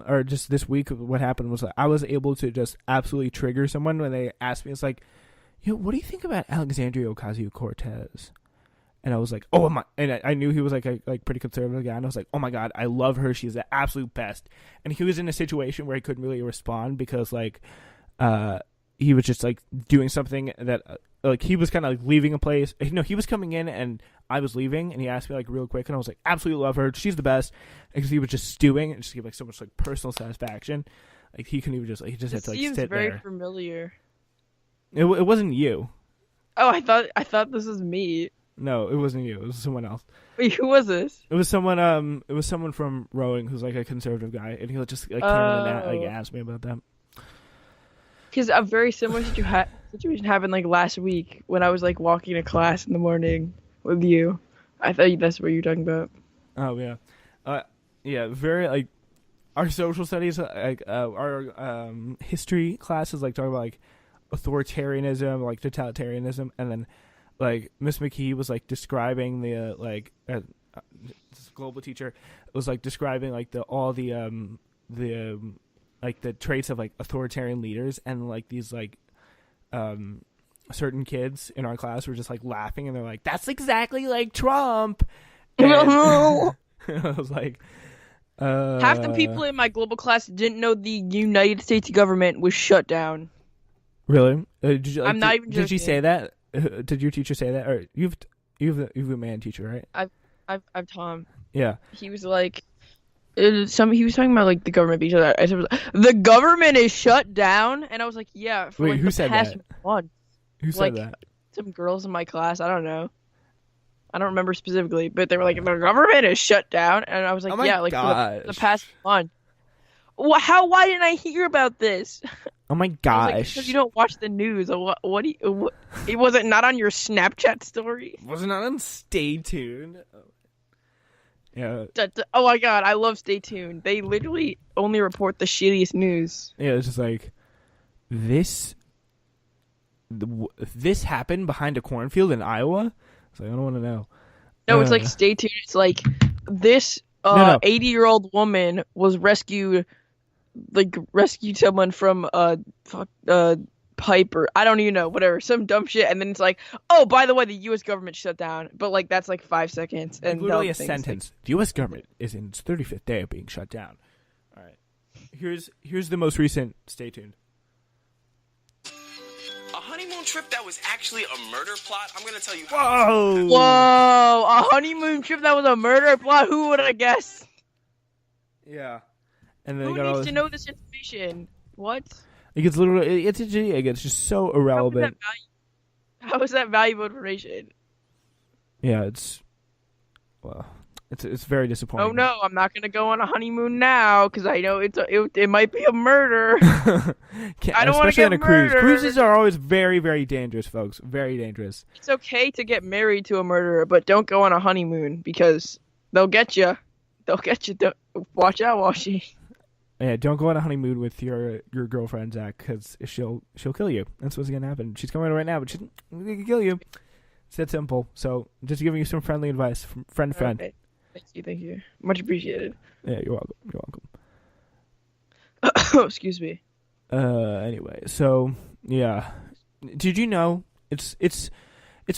or just this week, what happened was I was able to just absolutely trigger someone when they asked me. It's like, what do you think about Alexandria Ocasio-Cortez? And I was like, oh my, and I knew he was like a pretty conservative guy, and I was like, oh my god, I love her. She's the absolute best. And he was in a situation where he couldn't really respond because like, he was just like doing something that like he was kind of like leaving a place. No, he was coming in and I was leaving, and he asked me like real quick, and I was like, absolutely love her. She's the best. Because he was just stewing and just gave like so much like personal satisfaction. Like he couldn't even just like he just had to like sit there. Seems very familiar. It wasn't you. Oh, I thought this was me. No, it wasn't you. It was someone else. Wait, who was this? It was someone. It was someone from rowing who's like a conservative guy, and he just like came in and like asked me about that. Because a very similar situation happened like last week when I was like walking to class in the morning with you. I thought that's what you were talking about. Oh yeah, yeah. Very like our social studies, like our history classes, like talk about like authoritarianism, like totalitarianism, and then like Miss McKee was like describing the this global teacher was like describing like all the like the traits of like authoritarian leaders, and like these like certain kids in our class were just like laughing, and they're like, that's exactly like Trump. And I was like, half the people in my global class didn't know the United States government was shut down. Really? Did you, like, I'm not even joking. Did you say that? Did your teacher say that? Or you've a man teacher, right? I've Tom. Yeah. He was like, he was talking about like the government being shut down. I said, the government is shut down, and I was like, yeah. For, wait, like, who the said past that? month. Who said like, that? Some girls in my class. I don't know. I don't remember specifically, but they were like, the government is shut down, and I was like, oh my yeah, like gosh. for the past month. Why didn't I hear about this? Oh my gosh! Like, because you don't watch the news. What it was it not on your Snapchat story? Wasn't on Stay Tuned. Yeah. Oh my god, I love Stay Tuned. They literally only report the shittiest news. Yeah, it's just like this happened behind a cornfield in Iowa. It's like I don't want to know. No, it's like Stay Tuned. It's like this 80-year-old woman was rescued someone from pipe, or I don't even know, whatever, some dumb shit, and then it's like, oh, by the way, the U.S. government shut down, but like that's like 5 seconds, and literally a sentence. Like, the U.S. government is in its 35th day of being shut down. All right, here's the most recent. Stay tuned. A honeymoon trip that was actually a murder plot. I'm gonna tell you. Whoa! A honeymoon trip that was a murder plot. Who would have guessed? Yeah. And then who needs to know this information? What? It's literally it's just so irrelevant. How is that valuable information? Yeah, it's very disappointing. Oh no, I'm not gonna go on a honeymoon now because I know it might be a murder. I don't want to get on a murdered. cruise. Cruises are always very, very dangerous, folks. Very dangerous. It's okay to get married to a murderer, but don't go on a honeymoon because they'll get you. They'll get you. Watch out, Washi. Yeah, don't go on a honeymoon with your girlfriend, Zach, because she'll kill you. That's what's gonna happen. She's coming right now, but she's gonna kill you. It's that simple. So, just giving you some friendly advice from friend. Okay. Thank you. Much appreciated. Yeah, you're welcome. Excuse me. Anyway, so yeah, did you know it's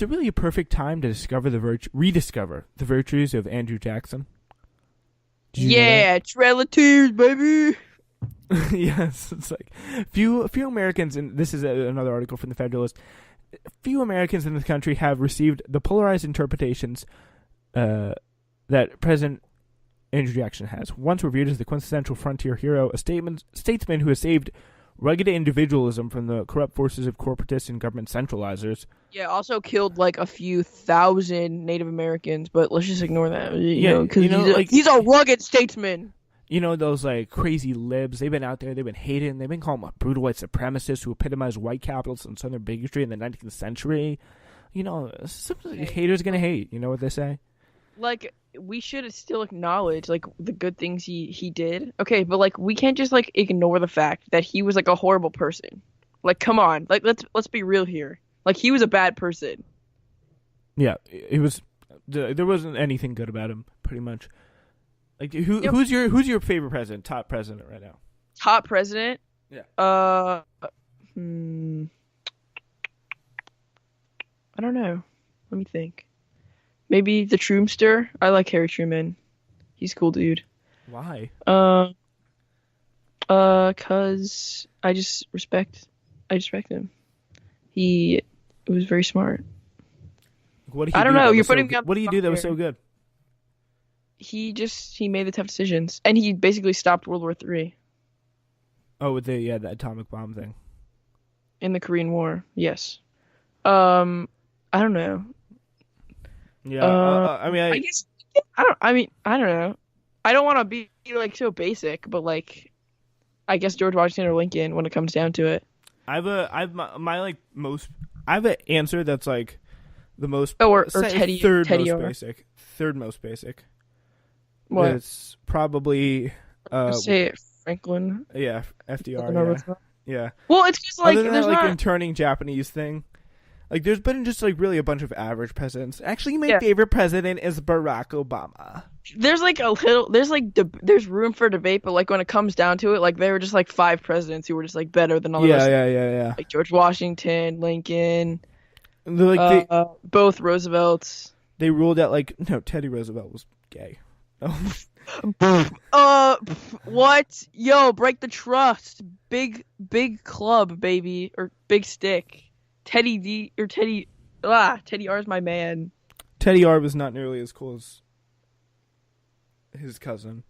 a really perfect time to rediscover the virtues of Andrew Jackson? Yeah, Trail of Tears, baby. Yes, it's like few Americans, and this is another article from the Federalist. Few Americans in this country have received the polarized interpretations that President Andrew Jackson has. Once revered as the quintessential frontier hero, a statesman who has saved rugged individualism from the corrupt forces of corporatists and government centralizers. Yeah, also killed like a few thousand Native Americans, but let's just ignore that. He's a rugged statesman. You know, those like crazy libs, they've been out there, they've been hated, they've been called brutal white supremacists who epitomized white capitalists and southern bigotry in the 19th century. You know, haters gonna hate, you know what they say? Like, we should still acknowledge like the good things he did. Okay, but like we can't just like ignore the fact that he was like a horrible person. Like, come on, like let's be real here. Like, he was a bad person. Yeah, he was. There wasn't anything good about him, pretty much. Like who's your favorite president? Top president right now? Top president? Yeah. I don't know. Let me think. Maybe the Troomster. I like Harry Truman. He's a cool dude. Why? Cause I just respect him. He was very smart. What I don't know. You're putting me on. What do you do that was so good? He made the tough decisions, and he basically stopped World War III. Oh, with the atomic bomb thing. In the Korean War, yes. I don't know. Yeah, I guess I don't know. I don't want to be like so basic, but like, I guess George Washington or Lincoln when it comes down to it. I have an answer that's like the most. Or Teddy. Third most basic. What? It's probably. Say it, Franklin. Yeah, FDR. Yeah. Well, it's just like other than there's that, like not interning Japanese thing. Like, there's been just like really a bunch of average presidents. Actually, my favorite president is Barack Obama. There's like there's room for debate, but like when it comes down to it, like there were just like 5 presidents who were just like better than all the rest. Yeah. Like George Washington, Lincoln, Like both Roosevelts. They ruled out Teddy Roosevelt was gay. What? Yo, break the trust. Big club, baby, or big stick. Teddy R is my man. Teddy R was not nearly as cool as his cousin.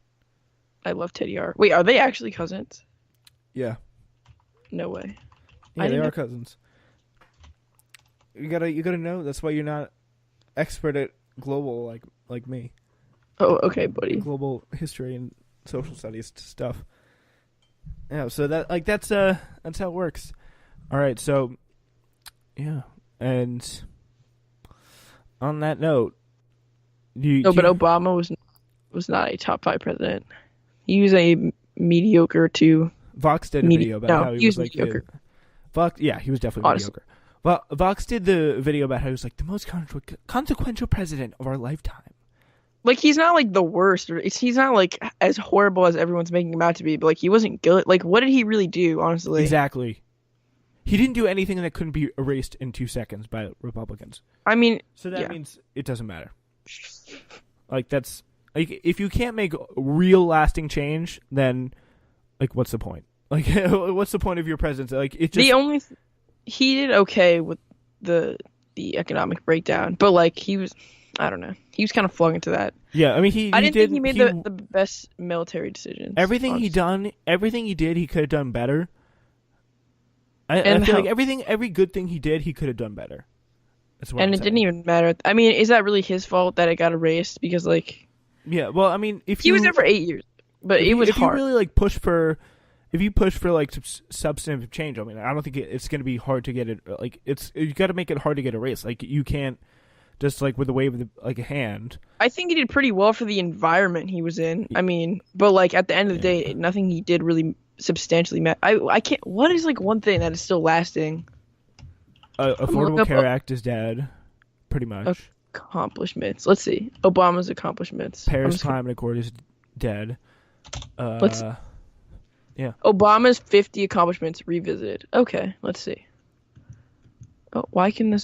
I love Teddy R. Wait, are they actually cousins? Yeah. No way. Yeah, they are cousins. You gotta know. That's why you're not expert at global like me. Oh, okay, buddy. Global history and social studies stuff. Yeah, so that's how it works. All right, so yeah, and on that note, but Obama was not a top 5 president. He was a mediocre to. Vox did a video about how he was like mediocre. Vox, yeah, he was definitely Honestly. mediocre. Well, Vox did the video about how he was like the most consequential president of our lifetime. Like, he's not like the worst, or he's not like as horrible as everyone's making him out to be. But like, he wasn't good. Like, what did he really do? Honestly, exactly. He didn't do anything that couldn't be erased in 2 seconds by Republicans. I mean, so that means it doesn't matter. Like, that's like, if you can't make real lasting change, then like, what's the point? Like, what's the point of your presidency? Like, it just he did okay with the economic breakdown, but like I don't know. He was kind of flung into that. Yeah, I mean, I didn't think he made the best military decisions. Everything he did, he could have done better. I feel like every good thing he did, he could have done better. That's what. And it didn't even matter. I mean, is that really his fault that it got erased? Because like, yeah, well, I mean, he was there for 8 years, but it was hard. If you really like push for like substantive change, I mean, I don't think it's going to be hard to get it. Like, you got to make it hard to get erased. Like, you can't just like with a wave of a hand. I think he did pretty well for the environment he was in. I mean, but like at the end of the day, nothing he did really substantially met. I can't. What is like one thing that is still lasting? Affordable Care Act is dead, pretty much. Accomplishments. Let's see. Obama's accomplishments. Paris Climate Accord is dead. Yeah. Obama's 50 accomplishments revisited. Okay, let's see. Oh, why can I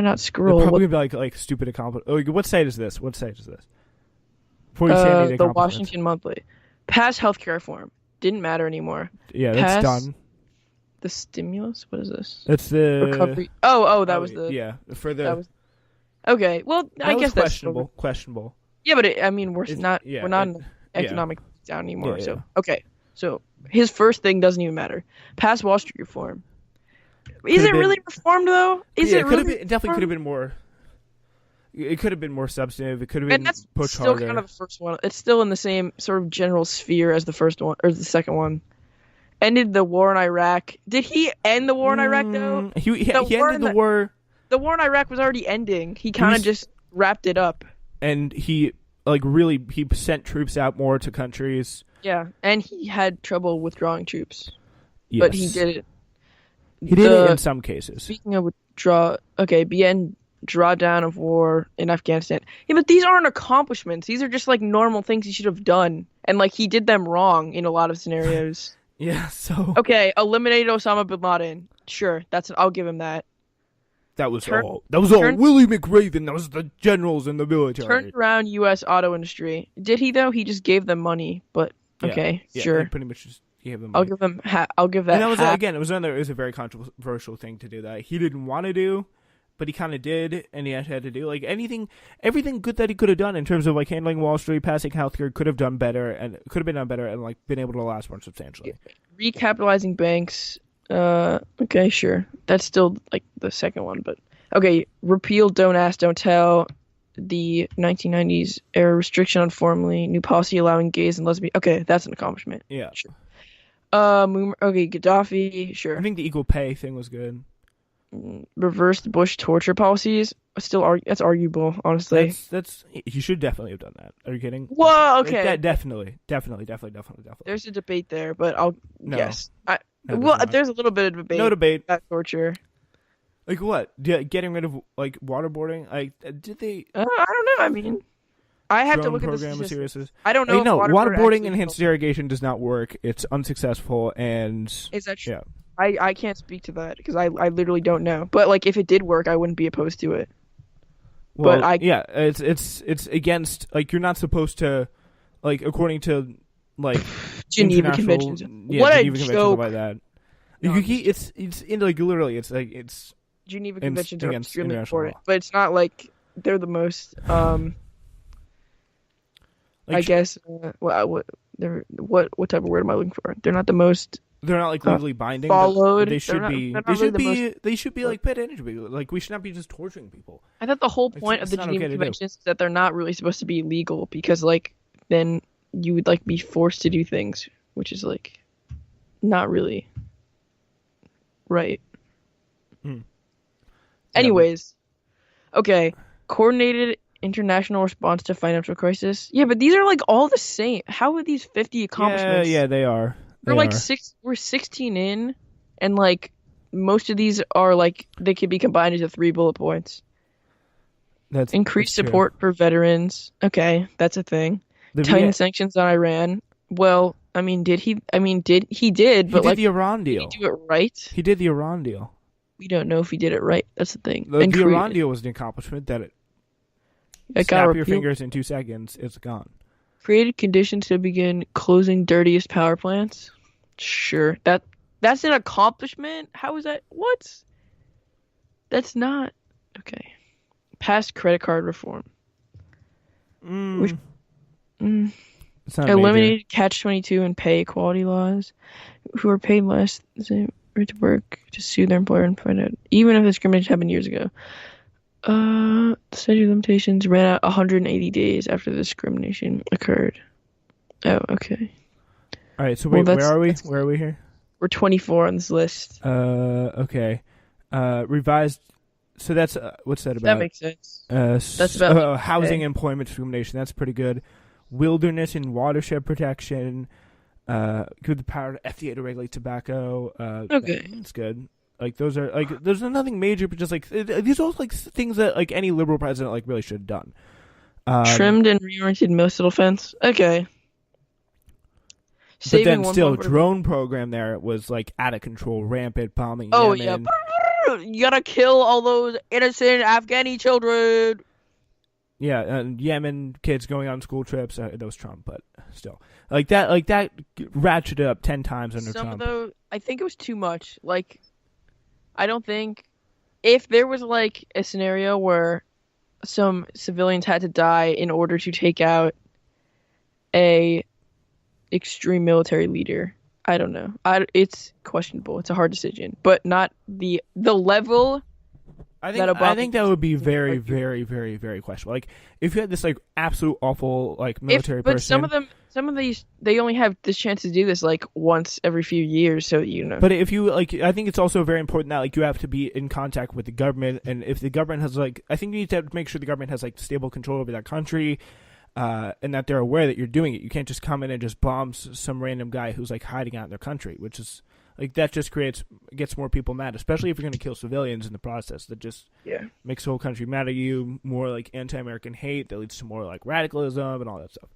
not scroll? They're probably gonna be like stupid accomplishment. Oh, what site is this? Before you say any the Washington Monthly. Pass healthcare reform. Didn't matter anymore. Yeah, that's done. The stimulus? What is this? That's the recovery. Oh, that was the. Yeah, for the. Okay, well, I guess that's questionable. Yeah, but we're not in an economic down anymore. Yeah, so okay, so his first thing doesn't even matter. Pass Wall Street reform. Is it really reformed though? It definitely could have been more. It could have been more substantive. It could have been pushed harder. It's still kind of the first one. It's still in the same sort of general sphere as the first one or the second one. Ended the war in Iraq. Did he end the war in Iraq though? He ended the war. The war in Iraq was already ending. He kind of just wrapped it up. And he sent troops out more to countries. Yeah, and he had trouble withdrawing troops. Yes. But he did it. He did it in some cases. Speaking of withdraw, okay, drawdown of war in Afghanistan. Yeah, but these aren't accomplishments. These are just like normal things he should have done, and like he did them wrong in a lot of scenarios. Yeah. So Okay, eliminated Osama bin Laden. Sure, I'll give him that. that was all. That was all. Willie McRaven. That was the generals in the military. Turned around U.S. auto industry. Did he though? He just gave them money. But okay, Yeah, sure. he pretty much just gave them. I'll give them. I'll give that. And that was half. again. It was a very controversial thing to do that he didn't want to do, but he kind of did, and he had to do like everything good that he could have done in terms of like handling Wall Street, passing healthcare, could have been done better, and like been able to last more substantially. Recapitalizing banks. Okay, sure. That's still like the second one, but okay. Repeal Don't Ask, Don't Tell. The 1990s era restriction on formally new policy allowing gays and lesbians. Okay, that's an accomplishment. Yeah. Sure. Okay, Gaddafi. Sure. I think the equal pay thing was good. Reversed Bush torture policies. That's arguable, honestly. That's he should definitely have done that. Are you kidding? Whoa. Okay. Definitely. There's a debate there, but yes. No, there's a little bit of debate. No debate. About torture. Like what? Getting rid of like waterboarding? Like did they? I don't know. I mean, I have to look at program this. seriously. I don't know. Like, no, waterboarding and enhanced enhanced irrigation does not work. It's unsuccessful, and is that true? Yeah. I can't speak to that because I literally don't know. But like, if it did work, I wouldn't be opposed to it. Well, but it's against like you're not supposed to, like according to like Geneva Conventions. Yeah, What Geneva a Conventions joke! like that. No, it's in like literally it's Geneva Conventions are against extremely international important, law. but it's not like they're the most. Like, I guess what type of word am I looking for? They're not the most. They're not like legally binding. Followed. They should be. They should be like pet energy. Like we should not be just torturing people. I thought the whole point of the Geneva Conventions is that they're not really supposed to be legal because like then you would like be forced to do things, which is like not really right. Anyways, okay, coordinated international response to financial crisis. Yeah, but these are like all the same. How are these 50 accomplishments? Yeah, they are. We're 16 in, and like most of these are like they could be combined into 3 bullet points. That's increased support for veterans. Okay, that's a thing. Tighten sanctions on Iran. Well, I mean, did he? I mean, he did, but he did the Iran deal. Did he do it right? He did the Iran deal. We don't know if he did it right. That's the thing. The Iran deal was an accomplishment that snap your fingers in 2 seconds, it's gone. Created conditions to begin closing dirtiest power plants. Sure, that's an accomplishment. How is that? What? That's not okay. Passed credit card reform. Eliminated Catch-22 and pay equality laws. Who are paid less right to work to sue their employer and find out, even if discrimination happened years ago. The statute of limitations ran out 180 days after the discrimination occurred. Oh, okay. All right, so wait, where are we? Where are we here? We're 24 on this list. Okay. Revised. So that's what's that about? That makes sense. That's about housing and employment discrimination. That's pretty good. Wilderness and watershed protection. Give the power to FDA to regulate tobacco. Okay, that's good. Like those are like there's nothing major, but just like these are all like things that like any liberal president like really should have done. Trimmed and reoriented missile defense. Okay. But then still, drone program there was like out of control, rampant bombing. Oh Yemen. Yeah, you gotta kill all those innocent Afghani children. Yeah, and Yemen kids going on school trips. That was Trump, but still, like that ratcheted up 10 times under Trump. Some of those, I think it was too much. Like, I don't think if there was like a scenario where some civilians had to die in order to take out a extreme military leader, I don't know. It's questionable. It's a hard decision, but not the level. I think that would be very, very, very, very questionable. Like if you had this like absolute awful like military person. But some of these, they only have this chance to do this like once every few years, so you know. But if you like, I think it's also very important that like you have to be in contact with the government, and if the government has like, I think you need to make sure the government has like stable control over that country, and that they're aware that you're doing it. You can't just come in and just bomb some random guy who's like hiding out in their country, which is Like that just gets more people mad, especially if you're going to kill civilians in the process. That just makes the whole country mad at you. More like anti-American hate that leads to more like radicalism and all that stuff.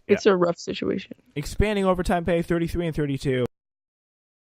It's a rough situation. Expanding overtime pay, 33 and 32.